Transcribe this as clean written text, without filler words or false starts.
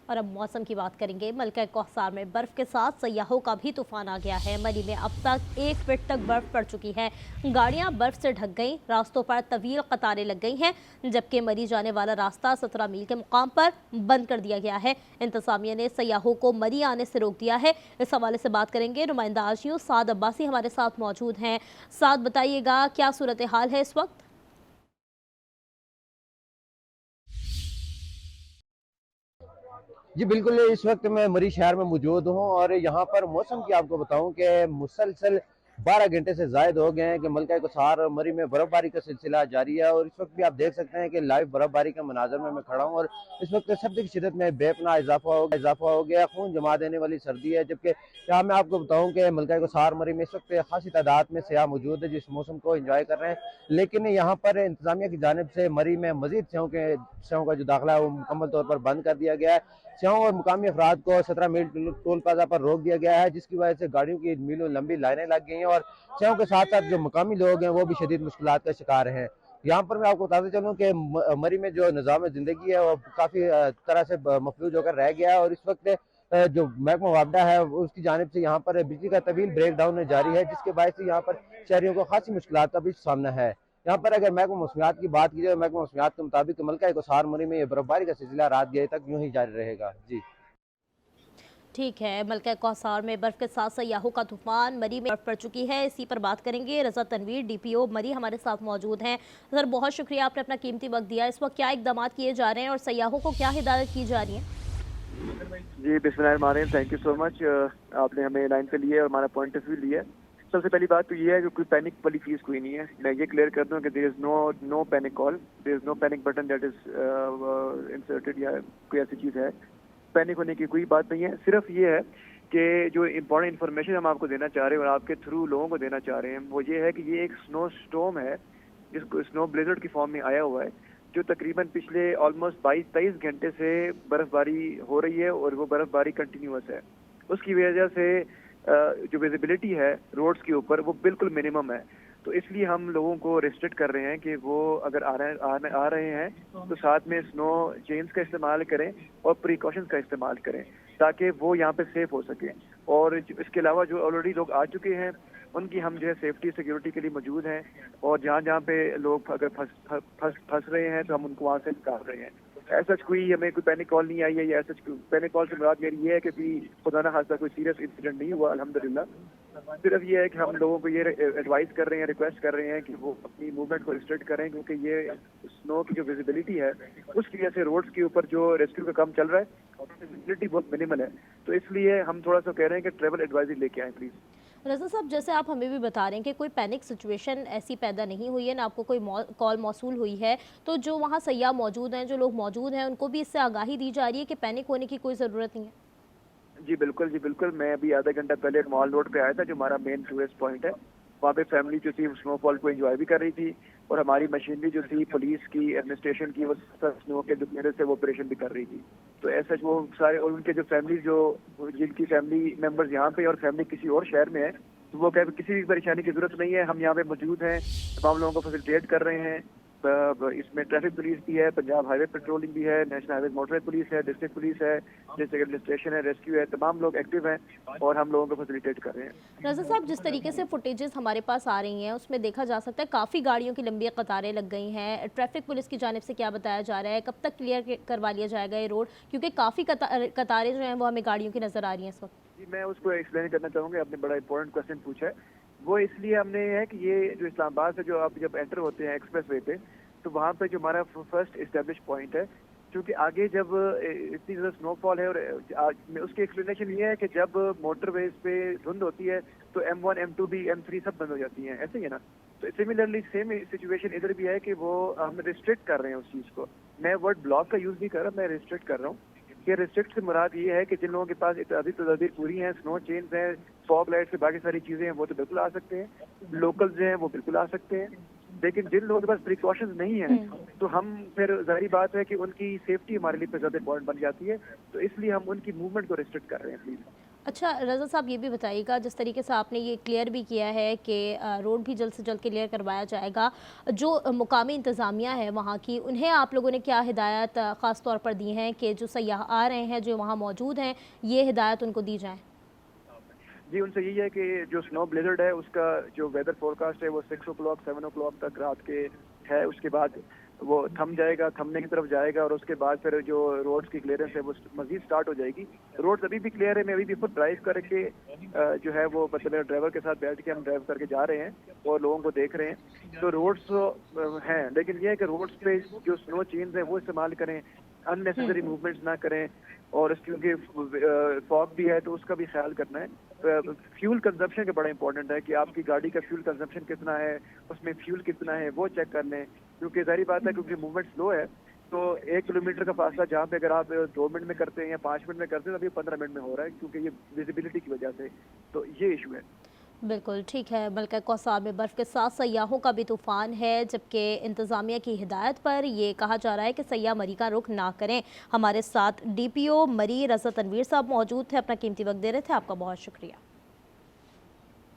और अब मौसम की बात करेंगे। मलका कोहसार में बर्फ के साथ सयाहों का भी तूफान आ गया है। मरी में अब तक 1 फीट तक बर्फ पड़ चुकी है। गाड़ियां बर्फ से ढक गईं, रास्तों पर तवील कतारें लग गई हैं, जबकि मरी जाने वाला रास्ता 17 मील के मुकाम पर बंद कर दिया गया है। इंतजामिया ने सयाहों को मरी आने से रोक दिया है। इस हवाले से बात करेंगे। नुमाइंदा आशियों साद अब्बासी हमारे साथ मौजूद हैं। साद, बताइएगा क्या सूरत हाल है इस वक्त? जी बिल्कुल, इस वक्त मैं मरी शहर में मौजूद हूँ और यहाँ पर मौसम की आपको बताऊँ कि मुसलसल 12 घंटे से ज़ायद हो गए हैं कि मलका कोसार और मरी में बर्फबारी का सिलसिला जारी है। और इस वक्त भी आप देख सकते हैं कि लाइव बर्फबारी के मनाजर में मैं खड़ा हूँ और इस वक्त सर्दी की शिदत में बेपनाह इजाफा हो गया, खून जमा देने वाली सर्दी है। जबकि यहाँ मैं आपको बताऊँ कि मलका कोसार मरी में इस वक्त खासी तादाद में सयाह मौजूद है जिस मौसम को इंजॉय कर रहे हैं। लेकिन यहाँ पर इंतजामिया की जानिब से मरी में मजीद सयाहों का जो दाखिला है वो मुकम्मल तौर पर बंद कर दिया गया है। सयाहों और मुकामी अफराद को 17 मील टोल प्लाजा पर रोक दिया गया है, जिसकी वजह से गाड़ियों की मीलों लंबी लाइनें लग गई हैं और सयाहों के साथ साथ जो मुकामी लोग हैं वो भी शदीद मुश्किलात का शिकार हैं। यहाँ पर मैं आपको बताते चलूँ कि मरी में जो निज़ाम ज़िंदगी है वो काफ़ी तरह से मफलूज होकर रह गया है और इस वक्त जो महकमा वापडा है उसकी जानिब से यहाँ पर बिजली का तवील ब्रेक डाउन जारी है, जिसके बायस से यहाँ पर शहरियों को खासी मुश्किलात का भी सामना है। यहाँ पर अगर महकमा मौसमियात की बात की जाए, महकमा मौसमियात के मुताबिक मलका कोसार मरी में ये बर्फबारी का सिलसिला रात गए तक यूं ही जारी रहेगा। जी ठीक है। मलका कोहसार में बर्फ के साथ सयाहों का तूफान, मरी में बर्फ पड़ चुकी है, इसी पर बात करेंगे। रजा तनवीर डीपीओ मरी हमारे साथ मौजूद हैं। सर, बहुत शुक्रिया, आपने अपना कीमती वक्त दिया। इस वक्त क्या इकदाम किए जा रहे हैं और सयाहों को क्या हिदायत की जा रही है? जी बिस्मिल्लाहिर्रहमानिर्रहीम, थैंक यू सो मच। आपने हमें लाइन पे लिया और हमारा पॉइंट ऑफ व्यू लिया। सबसे पहली बात तो ये है कि कोई पैनिक वाली चीज़ कोई नहीं है। मैं ये क्लियर कर दूं कि there is no panic call, there is no panic button that is inserted या कोई ऐसी चीज़ है। पैनिक होने की कोई बात नहीं है। सिर्फ ये है कि जो इम्पोर्टेंट इन्फॉर्मेशन हम आपको देना चाह रहे हैं और आपके थ्रू लोगों को देना चाह रहे हैं वो ये है कि ये एक स्नो स्टॉर्म है, जिसको स्नो ब्लेजर्ड की फॉर्म में आया हुआ है, जो तकरीबन पिछले ऑलमोस्ट 22-23 घंटे से बर्फबारी हो रही है और वो बर्फबारी कंटिन्यूअस है। उसकी वजह से जो विजिबिलिटी है रोड्स के ऊपर वो बिल्कुल मिनिमम है। तो इसलिए हम लोगों को रिस्ट्रिक्ट कर रहे हैं कि वो अगर आ रहे हैं तो साथ में स्नो चेन्स का इस्तेमाल करें और प्रिकॉशंस का इस्तेमाल करें ताकि वो यहाँ पे सेफ हो सके। और इसके अलावा जो ऑलरेडी लोग आ चुके हैं उनकी हम जो है सेफ्टी सिक्योरिटी के लिए मौजूद हैं और जहाँ जहाँ पे लोग अगर फंस रहे हैं तो हम उनको वहाँ से निकाल रहे हैं। ऐसा कोई हमें कोई पैनिक कॉल नहीं आई है या ऐसा पैनिक कॉल से मुराद मेरी ये है कि खुदा ना खास्ता कोई सीरियस इंसिडेंट नहीं हुआ अल्हम्दुलिल्लाह। सिर्फ ये है कि हम लोगों को ये एडवाइस कर रहे हैं, रिक्वेस्ट कर रहे हैं कि वो अपनी मूवमेंट को रिस्ट्रिक्ट करें, क्योंकि ये स्नो की जो विजिबिलिटी है उसकी वजह से रोड्स के ऊपर जो रेस्क्यू का काम चल रहा है विजिबिलिटी बहुत मिनिमल है। तो इसलिए हम थोड़ा सा कह रहे हैं कि ट्रैवल एडवाइजरी लेके आए प्लीज़। रजा साहब, जैसे आप हमें भी बता रहे हैं कि कोई पैनिक सिचुएशन ऐसी पैदा नहीं हुई है, ना आपको कोई कॉल मौसूल हुई है, तो जो वहाँ सयाह मौजूद हैं, जो लोग मौजूद हैं, उनको भी इससे आगाही दी जा रही है कि पैनिक होने की कोई ज़रूरत नहीं है? जी बिल्कुल, जी बिल्कुल। मैं अभी आधा घंटा पहले मॉल रोड पे आया था जो हमारा मेन टूरिस्ट पॉइंट है। वहाँ पे फैमिली जो थी स्नोफॉल को एंजॉय भी कर रही थी और हमारी मशीनरी जो थी पुलिस की, एडमिनिस्ट्रेशन की, वो स्नो के जो मेरे से वो ऑपरेशन भी कर रही थी। तो ऐसा वो सारे और उनके जो फैमिली जो जिनकी फैमिली मेंबर्स यहाँ पे और फैमिली किसी और शहर में है, तो वो कह किसी भी परेशानी की जरूरत नहीं है, हम यहाँ पे मौजूद हैं, तमाम लोगों को फैसिलिटेट कर रहे हैं। इसमें ट्रैफिक पुलिस भी है, पंजाब हाईवे पेट्रोलिंग भी है, नेशनल हाईवे मोटर पुलिस है, डिस्ट्रिक्ट पुलिस है, डिस्ट्रिक्ट एडमिनिस्ट्रेशन है, रेस्क्यू है, तमाम लोग एक्टिव हैं और हम लोगों को फैसिलिटेट कर रहे हैं। रजा साहब, जिस तरीके से फुटेजेस हमारे पास आ रही हैं उसमें देखा जा सकता है काफ़ी गाड़ियों की लंबी कतारें लग गई हैं। ट्रैफिक पुलिस की जानिब से क्या बताया जा रहा है, कब तक क्लियर करवा लिया जाएगा ये रोड, क्योंकि काफ़ी कतारें जो हैं वो हमें गाड़ियों की नज़र आ रही हैं इस वक्त? जी मैं उसको एक्सप्लेन करना चाहूँगा। आपने बड़ा इंपॉर्टेंट क्वेश्चन पूछा है। वो इसलिए हमने है कि ये जो इस्लामाबाद से जो आप जब एंटर होते हैं एक्सप्रेस वे पे, तो वहाँ पे जो हमारा फर्स्ट इस्टेब्लिश पॉइंट है, क्योंकि आगे जब इतनी ज़्यादा स्नोफॉल है और उसकी एक्सप्लेनेशन ये है कि जब मोटरवेज पे धुंध होती है तो M1, M2 भी, M3 सब बंद हो जाती हैं, ऐसे ही है ना। तो सिमिलरली सेम सिचुएशन इधर भी है कि वो हम रिस्ट्रिक्ट कर रहे हैं उस चीज़ को। मैं वर्ड ब्लॉक का यूज़ नहीं कर रहा, मैं रिस्ट्रिक्ट कर रहा हूँ। ये रिस्ट्रिक्ट से मुराद ये है कि जिन लोगों के पास इत्यादि तदाबीर पूरी हैं, स्नो चेन्स हैं, फॉग लाइट्स से बाकी सारी चीज़ें हैं, वो तो बिल्कुल आ सकते हैं। लोकल जो हैं वो बिल्कुल आ सकते हैं। लेकिन जिन लोगों के पास प्रिकॉशंस नहीं है तो हम फिर जाहिर बात है कि उनकी सेफ्टी हमारे लिए ज़्यादा इंपॉर्टेंट बन जाती है। तो इसलिए हम उनकी मूवमेंट को रिस्ट्रिक्ट कर रहे हैं प्लीज़। अच्छा रज़ा साहब, ये भी बताइएगा, जिस तरीके से आपने ये क्लियर भी किया है कि रोड भी जल्द से जल्द क्लियर करवाया जाएगा, जो मुकामी इंतज़ामिया है वहाँ की, उन्हें आप लोगों ने क्या हिदायत ख़ास तौर पर दी हैं कि जो सयाह आ रहे हैं, जो वहाँ मौजूद हैं, ये हिदायत उनको दी जाए? जी, उनसे यही है कि जो स्नो ब्लिज़र्ड है उसका जो वेदर फोरकास्ट है वो 6 o'clock 7 o'clock तक रात के है, उसके बाद वो थम जाएगा, थमने की तरफ जाएगा और उसके बाद फिर जो रोड्स की क्लियरेंस है वो मज़ीद स्टार्ट हो जाएगी। रोड्स अभी भी क्लियर है, मैं अभी भी खुद ड्राइव करके जो है वो मतलब मेरे ड्राइवर के साथ बैठ के हम ड्राइव करके जा रहे हैं और लोगों को देख रहे हैं। तो रोड्स हैं, लेकिन ये है कि रोड्स पे जो स्नो चेन्स हैं वो इस्तेमाल करें, अननेसेसरी मूवमेंट्स ना करें, और क्योंकि फॉग भी है तो उसका भी ख्याल करना है। फ्यूल कंजम्पशन का बड़ा इंपॉर्टेंट है कि आपकी गाड़ी का फ्यूल कंजम्पशन कितना है, उसमें फ्यूल कितना है वो चेक कर लें, क्योंकि जाहिर बात है क्योंकि मूवमेंट स्लो है तो 1 किलोमीटर का फासला जहाँ पे अगर आप 2 मिनट में करते हैं या 5 मिनट में करते हैं तो अभी 15 मिनट में हो रहा है, क्योंकि ये विजिबिलिटी की वजह से, तो ये इशू है। बिल्कुल ठीक है। मलका कौसार में बर्फ़ के साथ सयाहों का भी तूफ़ान है, जबकि इंतज़ामिया की हिदायत पर ये कहा जा रहा है कि सयाह मरी का रुख ना करें। हमारे साथ DPO मरी रज़ा तनवीर साहब मौजूद थे, अपना कीमती वक्त दे रहे थे। आपका बहुत शुक्रिया।